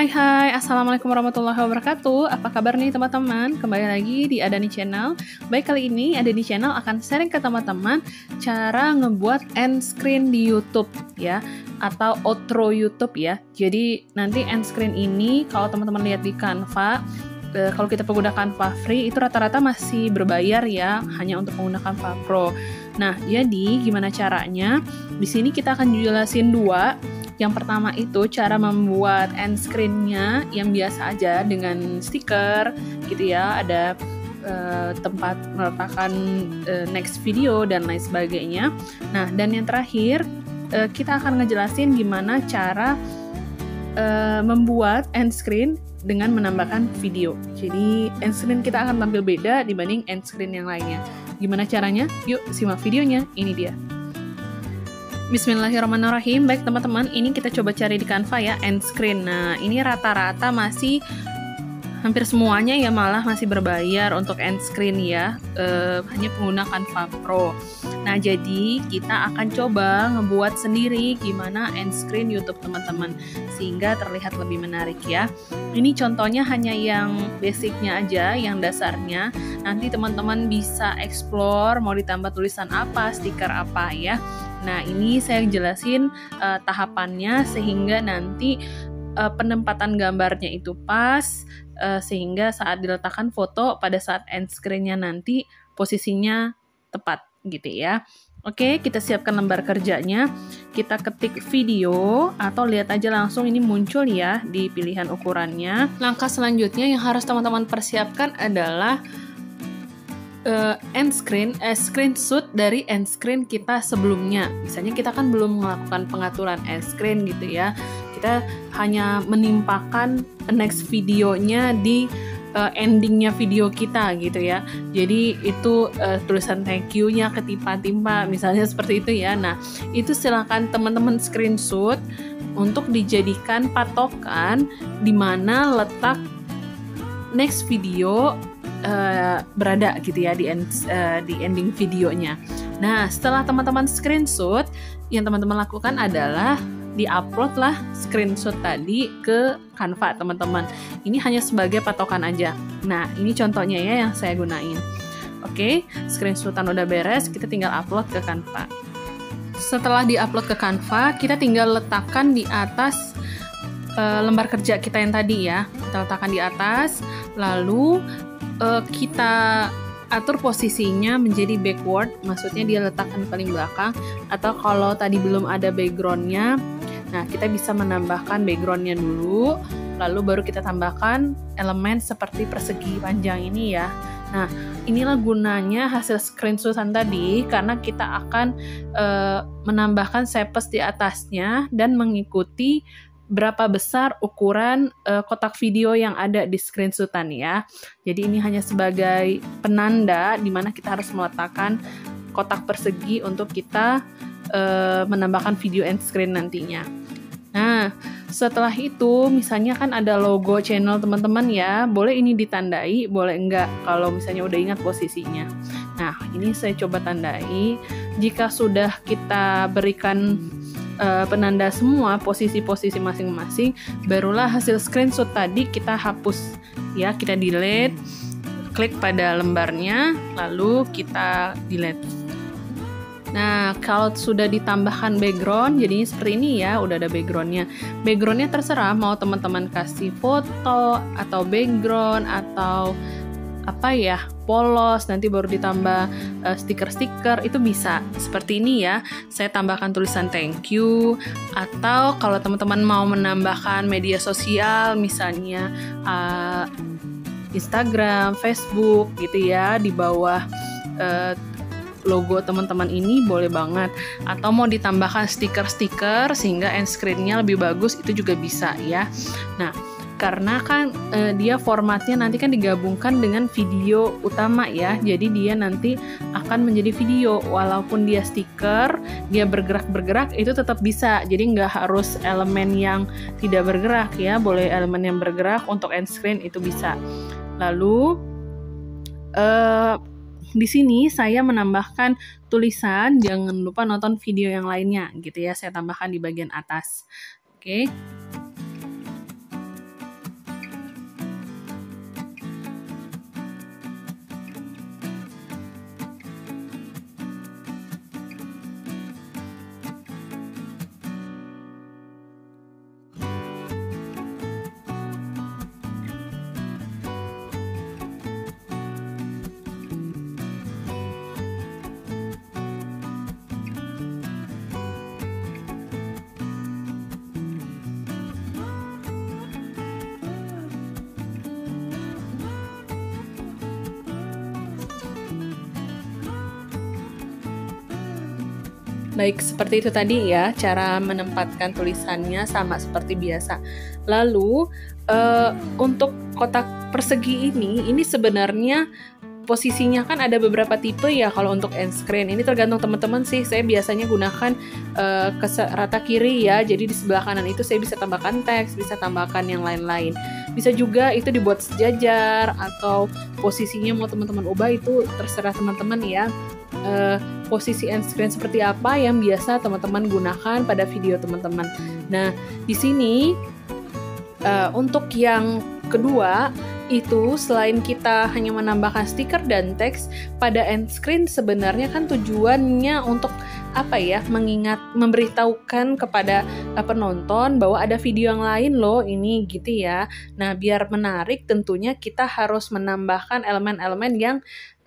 Hai, Assalamualaikum warahmatullahi wabarakatuh. Apa kabar nih teman-teman? Kembali lagi di Adani Channel. Baik, kali ini Adani Channel akan sharing ke teman-teman cara ngebuat end screen di YouTube ya, atau outro YouTube ya. Jadi nanti end screen ini kalau teman-teman lihat di Canva, kalau kita menggunakan Canva free itu rata-rata masih berbayar ya, hanya untuk menggunakan Canva Pro. Nah, jadi gimana caranya? Di sini kita akan jelasin dua. Yang pertama itu cara membuat end screen-nya yang biasa aja dengan stiker gitu ya, ada tempat meletakkan next video dan lain sebagainya. Nah, dan yang terakhir kita akan ngejelasin gimana cara membuat end screen dengan menambahkan video. Jadi end screen kita akan tampil beda dibanding end screen yang lainnya. Gimana caranya? Yuk simak videonya, ini dia. Bismillahirrahmanirrahim. Baik teman-teman, ini kita coba cari di Canva ya, end screen. Nah, ini rata-rata masih hampir semuanya ya malah masih berbayar untuk end screen ya, hanya menggunakan Canva Pro. Nah, jadi kita akan coba ngebuat sendiri gimana end screen YouTube teman-teman, sehingga terlihat lebih menarik ya. Ini contohnya hanya yang basicnya aja, yang dasarnya. Nanti teman-teman bisa explore mau ditambah tulisan apa, stiker apa ya. Nah, ini saya jelasin tahapannya sehingga nanti penempatan gambarnya itu pas, sehingga saat diletakkan foto pada saat end screen-nya nanti posisinya tepat gitu ya. Oke, kita siapkan lembar kerjanya. Kita ketik video atau lihat aja langsung ini muncul ya di pilihan ukurannya. Langkah selanjutnya yang harus teman-teman persiapkan adalah end screen, screenshot dari end screen kita sebelumnya. Misalnya kita kan belum melakukan pengaturan end screen gitu ya. Kita hanya menimpakan next videonya di endingnya video kita gitu ya. Jadi itu tulisan thank you-nya ketimpa-timpa misalnya seperti itu ya. Nah, itu silakan teman-teman screenshot untuk dijadikan patokan di mana letak next video berada gitu ya di ending videonya. Nah, setelah teman-teman screenshot, yang teman-teman lakukan adalah di-upload lah screenshot tadi ke Canva teman-teman. Ini hanya sebagai patokan aja. Nah, ini contohnya ya yang saya gunain. Oke, screenshotan udah beres, kita tinggal upload ke Canva. Setelah di-upload ke Canva, kita tinggal letakkan di atas lembar kerja kita yang tadi ya. Kita letakkan di atas, lalu kita atur posisinya menjadi backward, maksudnya dia letakkan paling belakang, atau kalau tadi belum ada backgroundnya, nah kita bisa menambahkan backgroundnya dulu, lalu baru kita tambahkan elemen seperti persegi panjang ini ya. Nah, inilah gunanya hasil screenshotan tadi, karena kita akan menambahkan shapes di atasnya dan mengikuti berapa besar ukuran kotak video yang ada di screenshotan ya. Jadi ini hanya sebagai penanda di mana kita harus meletakkan kotak persegi untuk kita menambahkan video end screen nantinya. Nah, setelah itu misalnya kan ada logo channel teman-teman ya, boleh ini ditandai, boleh enggak kalau misalnya udah ingat posisinya. Nah, ini saya coba tandai. Jika sudah kita berikan penanda semua posisi-posisi masing-masing, barulah hasil screenshot tadi kita hapus ya, kita delete, klik pada lembarnya lalu kita delete. Nah, kalau sudah ditambahkan background jadinya seperti ini ya, udah ada backgroundnya. Backgroundnya terserah mau teman-teman kasih foto atau background atau apa ya, polos, nanti baru ditambah stiker-stiker, itu bisa seperti ini ya. Saya tambahkan tulisan thank you, atau kalau teman-teman mau menambahkan media sosial misalnya Instagram, Facebook gitu ya, di bawah logo teman-teman ini boleh banget, atau mau ditambahkan stiker-stiker sehingga end screen-nya lebih bagus, itu juga bisa ya. Nah, karena kan dia formatnya nanti kan digabungkan dengan video utama ya, jadi dia nanti akan menjadi video, walaupun dia stiker, dia bergerak-bergerak itu tetap bisa, jadi nggak harus elemen yang tidak bergerak ya, boleh elemen yang bergerak untuk end screen itu bisa. Lalu di sini saya menambahkan tulisan jangan lupa nonton video yang lainnya gitu ya, saya tambahkan di bagian atas. Oke. Baik, seperti itu tadi ya, cara menempatkan tulisannya sama seperti biasa. Lalu, untuk kotak persegi ini sebenarnya posisinya kan ada beberapa tipe ya kalau untuk end screen. Ini tergantung teman-teman sih. Saya biasanya gunakan ke rata kiri ya. Jadi di sebelah kanan itu saya bisa tambahkan teks, bisa tambahkan yang lain-lain. Bisa juga itu dibuat sejajar atau posisinya mau teman-teman ubah, itu terserah teman-teman ya. Posisi end screen seperti apa yang biasa teman-teman gunakan pada video teman-teman. Nah, di sini untuk yang kedua itu selain kita hanya menambahkan stiker dan teks pada end screen, sebenarnya kan tujuannya untuk apa ya, memberitahukan kepada penonton bahwa ada video yang lain loh ini gitu ya. Nah, biar menarik tentunya kita harus menambahkan elemen-elemen yang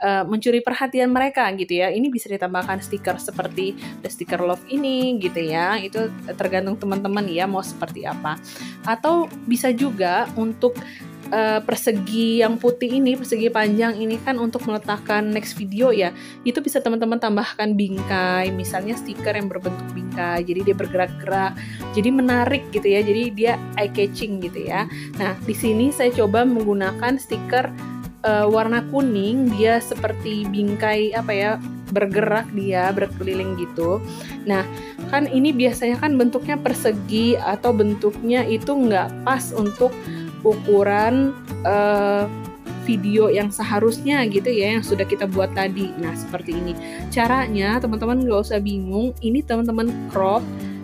mencuri perhatian mereka gitu ya. Ini bisa ditambahkan stiker seperti the sticker love ini gitu ya. Itu tergantung teman-teman ya mau seperti apa. Atau bisa juga untuk persegi yang putih ini, persegi panjang ini kan untuk meletakkan next video ya. Itu bisa teman-teman tambahkan bingkai, misalnya stiker yang berbentuk bingkai. Jadi dia bergerak-gerak, jadi menarik gitu ya. Jadi dia eye catching gitu ya. Nah, di sini saya coba menggunakan stiker warna kuning, dia seperti bingkai apa ya, bergerak dia, berkeliling gitu. Nah, kan ini biasanya kan bentuknya persegi atau bentuknya itu nggak pas untuk ukuran video yang seharusnya gitu ya, yang sudah kita buat tadi. Nah, seperti ini. Caranya teman-teman nggak usah bingung, ini teman-teman crop.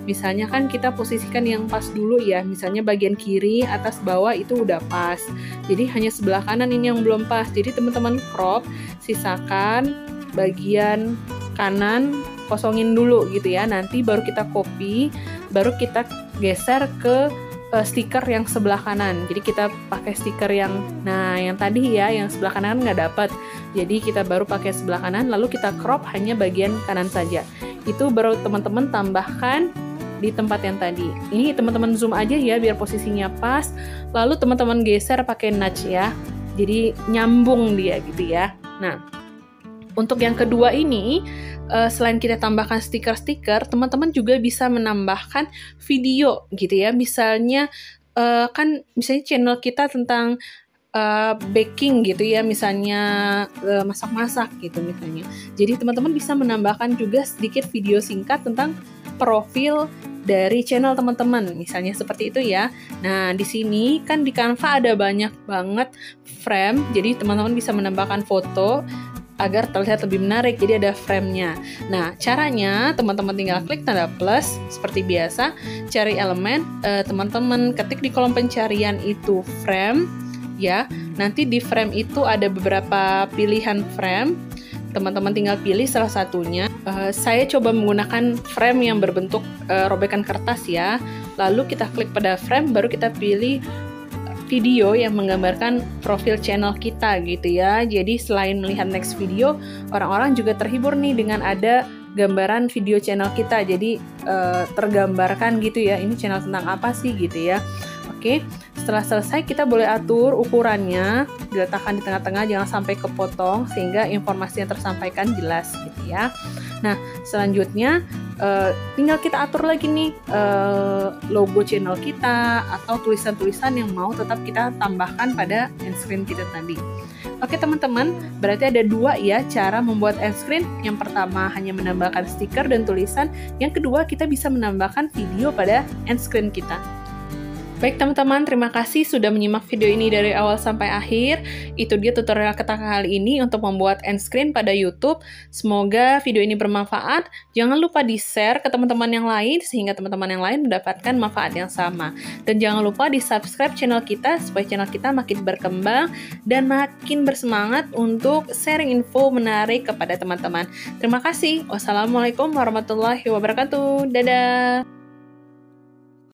Misalnya kan kita posisikan yang pas dulu ya, misalnya bagian kiri, atas, bawah itu udah pas. Jadi hanya sebelah kanan ini yang belum pas. Jadi teman-teman crop, sisakan bagian kanan, kosongin dulu gitu ya. Nanti baru kita copy, baru kita geser ke stiker yang sebelah kanan. Jadi kita pakai stiker yang tadi ya, yang sebelah kanan nggak dapat. Jadi kita baru pakai sebelah kanan, lalu kita crop hanya bagian kanan saja. Itu baru teman-teman tambahkan di tempat yang tadi. Ini teman-teman zoom aja ya biar posisinya pas. Lalu teman-teman geser pakai nudge ya. Jadi nyambung dia gitu ya. Nah, untuk yang kedua ini, selain kita tambahkan stiker-stiker, teman-teman juga bisa menambahkan video gitu ya. Misalnya kan misalnya channel kita tentang baking gitu ya, misalnya masak-masak gitu misalnya. Jadi teman-teman bisa menambahkan juga sedikit video singkat tentang profil dari channel teman-teman, misalnya seperti itu ya. Nah, di sini kan di Canva ada banyak banget frame, jadi teman-teman bisa menambahkan foto agar terlihat lebih menarik, jadi ada frame-nya. Nah, caranya teman-teman tinggal klik tanda plus seperti biasa, cari elemen, teman-teman ketik di kolom pencarian itu frame ya. Nanti di frame itu ada beberapa pilihan frame, teman-teman tinggal pilih salah satunya. Saya coba menggunakan frame yang berbentuk robekan kertas ya. Lalu kita klik pada frame, baru kita pilih video yang menggambarkan profil channel kita gitu ya. Jadi selain melihat next video, orang-orang juga terhibur nih dengan ada gambaran video channel kita. Jadi tergambarkan gitu ya, ini channel tentang apa sih gitu ya. Oke, setelah selesai kita boleh atur ukurannya, diletakkan di tengah-tengah, jangan sampai kepotong sehingga informasi yang tersampaikan jelas gitu ya. Nah, selanjutnya tinggal kita atur lagi nih logo channel kita atau tulisan-tulisan yang mau tetap kita tambahkan pada end screen kita tadi. Oke teman-teman, berarti ada dua ya cara membuat end screen. Yang pertama hanya menambahkan stiker dan tulisan, yang kedua kita bisa menambahkan video pada end screen kita. Baik teman-teman, terima kasih sudah menyimak video ini dari awal sampai akhir. Itu dia tutorial kita kali ini untuk membuat end screen pada YouTube. Semoga video ini bermanfaat. Jangan lupa di-share ke teman-teman yang lain sehingga teman-teman yang lain mendapatkan manfaat yang sama. Dan jangan lupa di-subscribe channel kita supaya channel kita makin berkembang dan makin bersemangat untuk sharing info menarik kepada teman-teman. Terima kasih. Wassalamualaikum warahmatullahi wabarakatuh. Dadah.